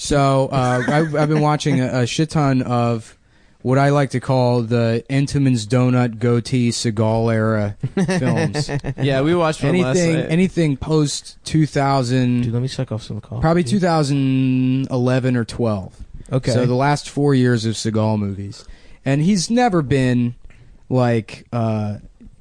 So I've been watching a shit ton of what I like to call the Entenmann's Donut Goatee Seagal era films. Yeah, we watched one last night. Anything post 2000. Dude, let me check off some coffee. Probably 2011 or 12. Okay. So the last 4 years of Seagal movies. And he's never been like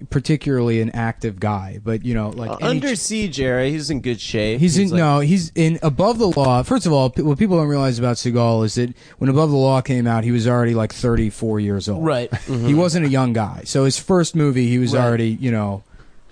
particularly an active guy, but you know, like Under Siege era, he's in good shape. He's in Above the Law. First of all, what people don't realize about Seagal is that when Above the Law came out, he was already like 34 years old. Right. Mm-hmm. He wasn't a young guy. So his first movie, he was already, you know,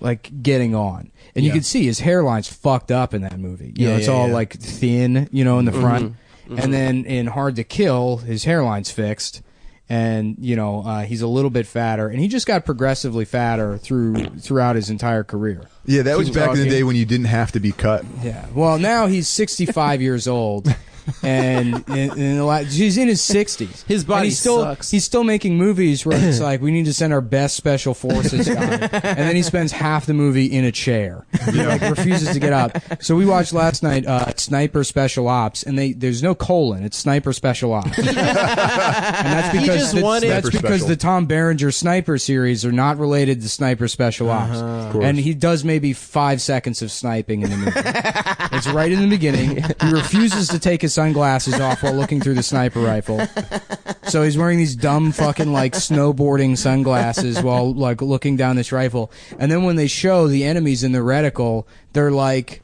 like getting on. And you can see his hairline's fucked up in that movie. You know, it's all like thin, you know, in the front. Mm-hmm. And then in Hard to Kill, his hairline's fixed. And you know he's a little bit fatter, and he just got progressively fatter throughout his entire career. Yeah, that was back in the day when you didn't have to be cut. Yeah, well now he's 65 years old, and he's in his 60s. His body sucks. He's still making movies where it's like, we need to send our best special forces guy, and then he spends half the movie in a chair. He like refuses to get up. So we watched last night Sniper Special Ops, and there's no colon. It's Sniper Special Ops, and that's because the Tom Berenger Sniper series are not related to Sniper Special Ops, and he does maybe 5 seconds of sniping in the movie. It's right in the beginning. He refuses to take his sunglasses off while looking through the sniper rifle. So he's wearing these dumb fucking like snowboarding sunglasses while like looking down this rifle. And then when they show the enemies in the reticle, they're like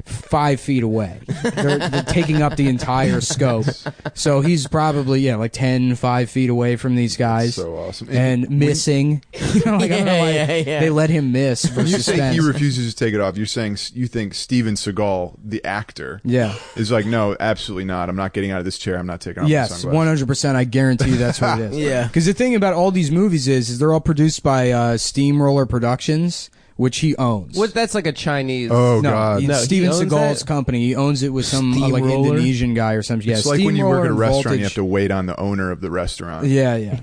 5 feet away. They're taking up the entire scope. So he's probably like 5 feet away from these guys. So awesome. And missing. You know, like, I don't know why they let him miss for When you suspense. say he refuses to take it off, you're saying you think Steven Seagal, the actor, is like, no, absolutely not. I'm not getting out of this chair. I'm not taking off my sunglasses. 100%. I guarantee you that's what it is. Yeah. Because the thing about all these movies is they're all produced by Steamroller Productions, which he owns. What? That's like a Chinese. Oh God! No, Steven Seagal's company. He owns it with some like Indonesian guy or something. Yeah, it's like when you work at a restaurant, you have to wait on the owner of the restaurant. Yeah.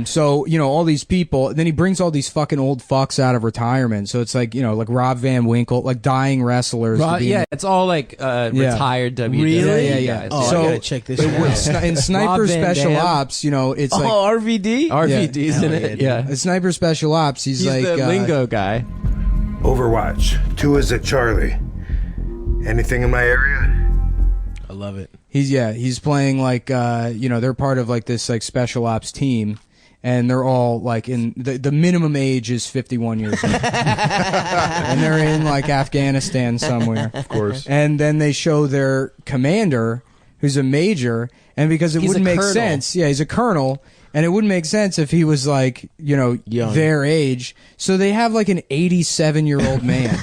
So you know all these people. Then he brings all these fucking old fucks out of retirement. So it's like like Rob Van Winkle, like dying wrestlers. It's all like retired WWE. Really? Yeah. Oh, so I gotta check this out. In Sniper Special Ops, it's like RVD. RVD's in it. Yeah. In Sniper Special Ops, he's like the lingo guy. Overwatch. 2 is at Charlie. Anything in my area? I love it. He's playing like they're part of like this like special ops team, and they're all like in the minimum age is 51 years old. And they're in like Afghanistan somewhere, of course. And then they show their commander, who's a major, and because it wouldn't make sense, he's a colonel. And it wouldn't make sense if he was like, young, their age. So they have like an 87-year-old man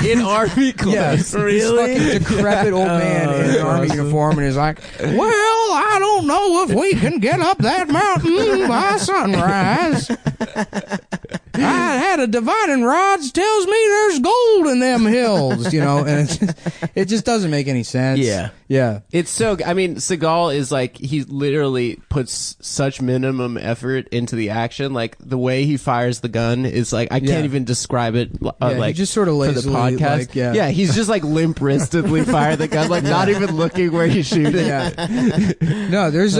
in army clothes. Yes, really? This fucking decrepit old man in an army uniform, and he's like, "Well, I don't know if we can get up that mountain by sunrise. I had a divining rod tells me there's gold in them hills, and it just doesn't make any sense. Yeah. It's so. I mean, Seagal is like he literally puts such minimum effort into the action. Like the way he fires the gun is like I can't even describe it. Like he just sort of lazily, for the podcast. Like, he's just like limp wristedly fire the gun, like not even looking where he's shooting. No, there's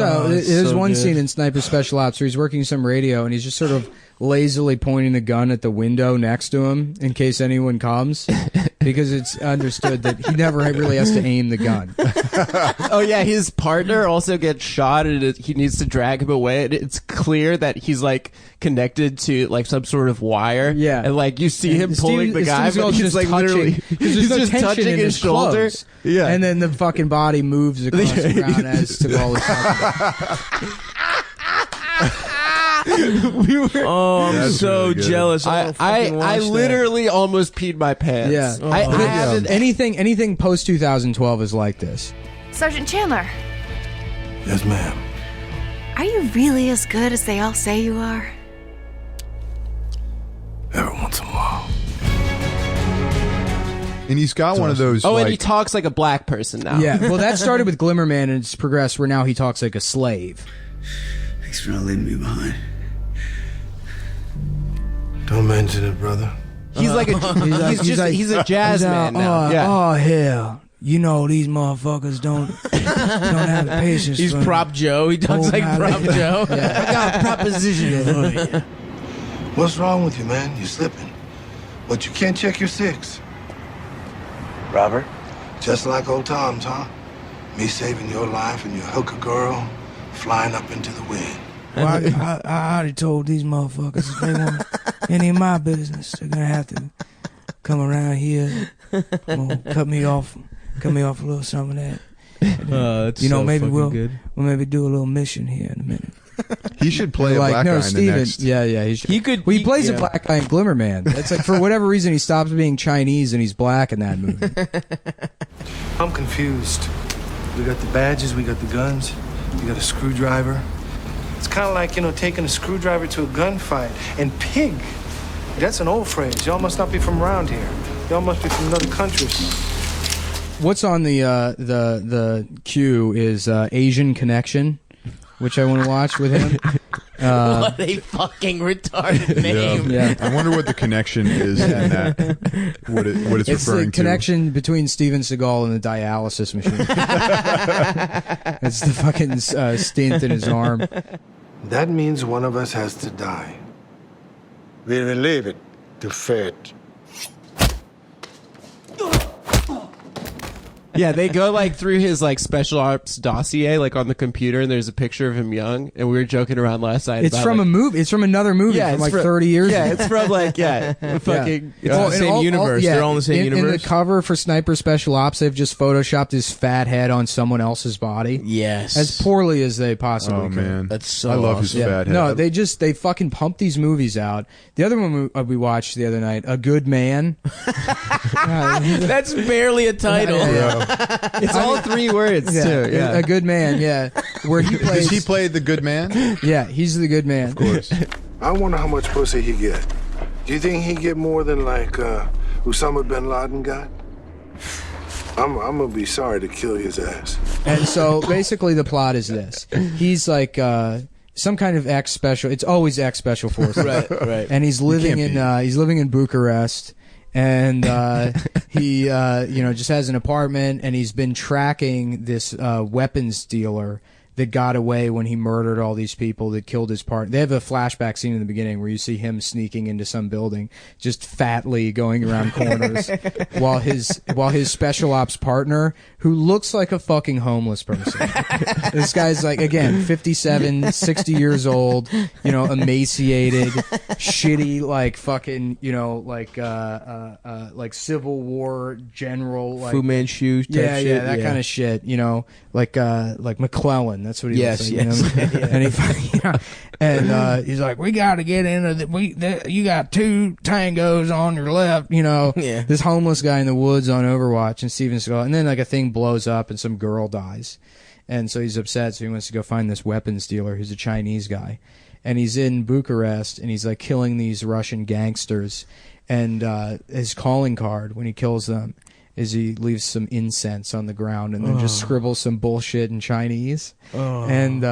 one scene in Sniper Special Ops where he's working some radio and he's just sort of lazily pointing the gun at the window next to him in case anyone comes, because it's understood that he never really has to aim the gun. Oh yeah, his partner also gets shot and he needs to drag him away, and it's clear that he's like connected to like some sort of wire. Yeah, and like you see him pulling the guy, but he's like literally he's just touching his shoulder. Yeah, and then the fucking body moves across the ground as Seagal is talking. I'm so really jealous. I literally almost peed my pants. Yeah, I haven't anything post 2012 is like this. Sergeant Chandler. Yes, ma'am. Are you really as good as they all say you are? Every once in a while. And he's got one of those. Oh, and he talks like a black person now. Yeah, well, that started with Glimmerman, and it's progressed where now he talks like a slave. Thanks for not leaving me behind. Don't mention it, brother. He's like he's a jazz man now. Oh hell, you know these motherfuckers don't have the patience. He's Prop Joe. He talks like Prop Joe. Yeah. I got a proposition for you. What's wrong with you, man? You're slipping. But you can't check your 6. Robert? Just like old Tom's, huh? Me saving your life and your hooker girl flying up into the wind. Well, I already told these motherfuckers if they want any of my business, they're gonna have to come around here, cut me off a little some of that. That's so maybe we'll good. maybe do a little mission here in a minute. He should play a black guy in the next. Yeah, he should. He could. Well, he plays a black guy in Glimmer Man. It's like for whatever reason he stops being Chinese and he's black in that movie. I'm confused. We got the badges, we got the guns, we got a screwdriver. It's kind of like, taking a screwdriver to a gunfight. And pig, that's an old phrase. Y'all must not be from around here. Y'all must be from another country. What's on the queue is Asian Connection, which I want to watch with him. What a fucking retarded name. Yeah. I wonder what the connection is in that. What it's It's referring the connection between Steven Seagal and the dialysis machine. It's the fucking stint in his arm. That means one of us has to die. We will leave it to fate. Yeah, they go like through his like special ops dossier, like on the computer, and there's a picture of him young. And we were joking around last night. It's about, from like, a movie. It's from another movie from like 30 years Yeah, ago. it's from like fucking. It's in the same universe. They're all in the same In universe. the cover for Sniper Special Ops, they've just photoshopped his fat head on someone else's body. Yes. As poorly as they possibly Oh could. man, That's so I love awesome. his Yeah. fat head. No, they fucking pump these movies out. The other one we watched the other night, A Good Man. That's barely a title. It's all 3 words too. Yeah, A Good Man. Yeah, where he plays. Does he play the good man? Yeah, he's the good man. Of course. I wonder how much pussy he get. Do you think he get more than like Osama bin Laden got? I'm gonna be sorry to kill his ass. And so basically the plot is this. He's like some kind of ex-special. It's always ex-special forces. Right. And he's living in Bucharest. And he just has an apartment, and he's been tracking this weapons dealer that got away when he murdered all these people that killed his partner. They have a flashback scene in the beginning where you see him sneaking into some building, just fatly going around corners, while his special ops partner, who looks like a fucking homeless person. This guy's like, again, 57, 60 years old, emaciated, shitty, like fucking, like Civil War general, like Fu Manchu type yeah, shit. yeah, that kind of shit, like McClellan. That's what he looks like. Yes. And he's like, we got to get into you got 2 tangos on your left, Yeah. This homeless guy in the woods on Overwatch, and Steven Seagal, and then like a thing blows up and some girl dies, and so he's upset, so he wants to go find this weapons dealer who's a Chinese guy, and he's in Bucharest, and he's like killing these Russian gangsters, and his calling card when he kills them is he leaves some incense on the ground and then just scribbles some bullshit in Chinese. And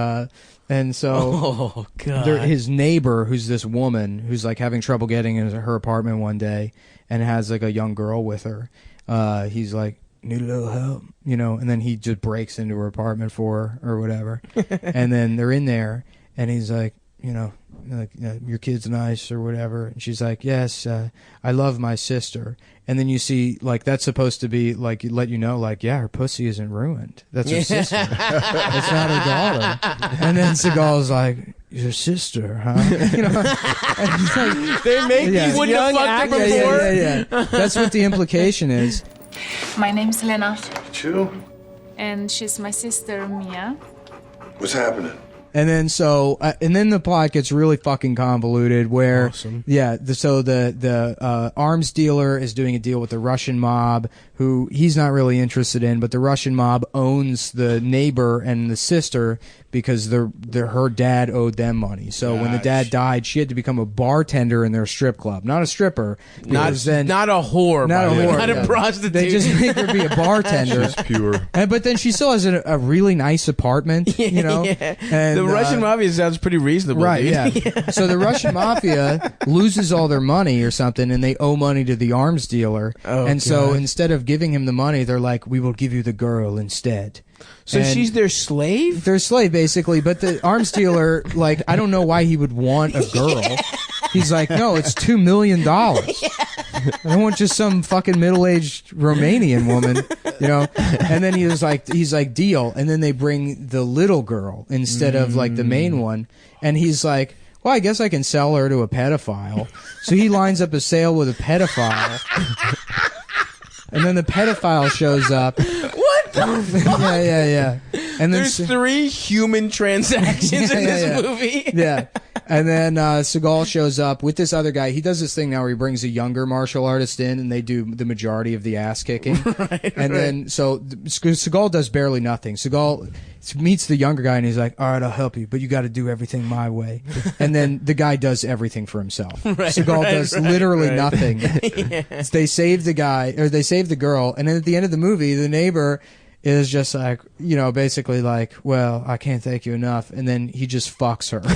so his neighbor, who's this woman who's like having trouble getting into her apartment one day and has like a young girl with her, he's like, need a little help, and then he just breaks into her apartment for her or whatever. And then they're in there and he's like, your kid's nice or whatever. And she's like, yes, I love my sister. And then you see, like, that's supposed to be, like, let like, yeah, her pussy isn't ruined. That's her sister. That's not her daughter. And then Seagal's like, your sister, huh? And he's like, they make these young actors. Yeah. That's what the implication is. My name's Lena. Chu? And she's my sister, Mia. What's happening? And then and then the plot gets really fucking convoluted. Where, the arms dealer is doing a deal with the Russian mob, who he's not really interested in, but the Russian mob owns the neighbor and the sister because her dad owed them money. So when the dad died, she had to become a bartender in their strip club, not a stripper, not a whore, not a prostitute. They just make her be a bartender. She's pure. But then she still has a really nice apartment, And the Russian mafia sounds pretty reasonable, right? dude. Yeah. So the Russian mafia loses all their money or something, and they owe money to the arms dealer. So instead of giving him the money, they're like, "We will give you the girl instead." So And she's their slave? They're a slave, basically, but the arms dealer, like, I don't know why he would want a girl. He's like, no, it's $2 million. I don't want just some fucking middle-aged Romanian woman, you know? And then he's like, deal. And then they bring the little girl instead of, like, the main one. And he's like, well, I guess I can sell her to a pedophile. So he lines up a sale with a pedophile. And then the pedophile shows up. What the fuck? Yeah. And then there's 3 human transactions in this movie. Yeah. And then Seagal shows up with this other guy. He does this thing now where he brings a younger martial artist in, and they do the majority of the ass kicking. Then, so Seagal does barely nothing. Seagal meets the younger guy, and he's like, all right, I'll help you, but you got to do everything my way. And then the guy does everything for himself. Seagal does literally nothing. They save the guy, or they save the girl, and then at the end of the movie, the neighbor is just like, you know, basically like, well, I can't thank you enough, and then he just fucks her. He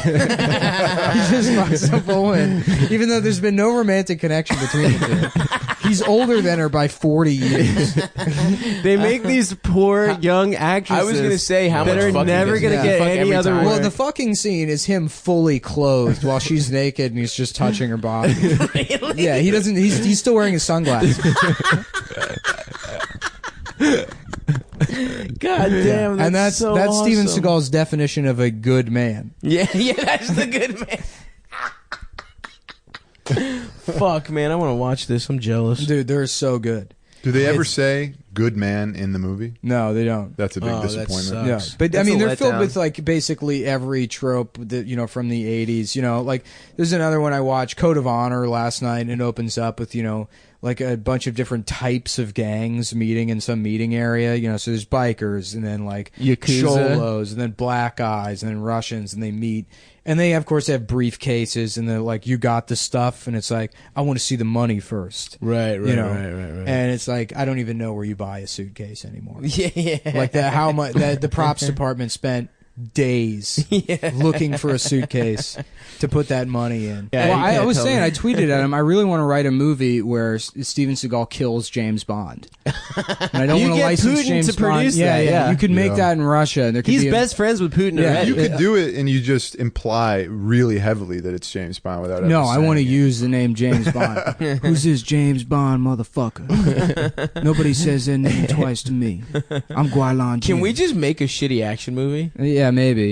just fucks the woman, even though there's been no romantic connection between the two. He's older than her by 40 years. They make these poor young actresses. I was gonna say how much that are fucking never does gonna he get fuck any every other. time? Well, the fucking scene is him fully clothed while she's naked and he's just touching her body. Really? Yeah, he doesn't. He's still wearing his sunglasses. God damn, And that's so Steven awesome. Seagal's definition of a good man. Yeah, that's the good man. Fuck, man, I want to watch this. I'm jealous. Dude, they're so good. Do they ever say "good man" in the movie? No, they don't. That's a big that disappointment. Yeah, sucks. but That's I mean, a they're filled letdown. with like basically every trope that, you know, from the 80s. You know, like there's another one I watched, Code of Honor, last night, and it opens up with, you know, like a bunch of different types of gangs meeting in some meeting area. You know, so there's bikers, and then like Yakuza. cholos, and then black guys, and then Russians, and they meet. And they, of course, have briefcases, and they're like, you got the stuff, and it's like, I want to see the money first. Right, You know? right. And it's like, I don't even know where you buy a suitcase anymore. Yeah. Like that, how much the props department spent days looking for a suitcase to put that money in. Yeah, Well, you I can't was tell saying, me. I tweeted at him, I really want to write a movie where Steven Seagal kills James Bond. And I don't You want to get license Putin James to Bond. produce Yeah, that, yeah. You could make Yeah. that in Russia. And there could He's be best friends with Putin Yeah. already. You could do it, and you just imply really heavily that it's James Bond without. No, ever I want to saying it. use the name James Bond. Who's this James Bond motherfucker? Nobody says their name twice to me. I'm Guilan Jin. Can we just make a shitty action movie? Yeah, maybe.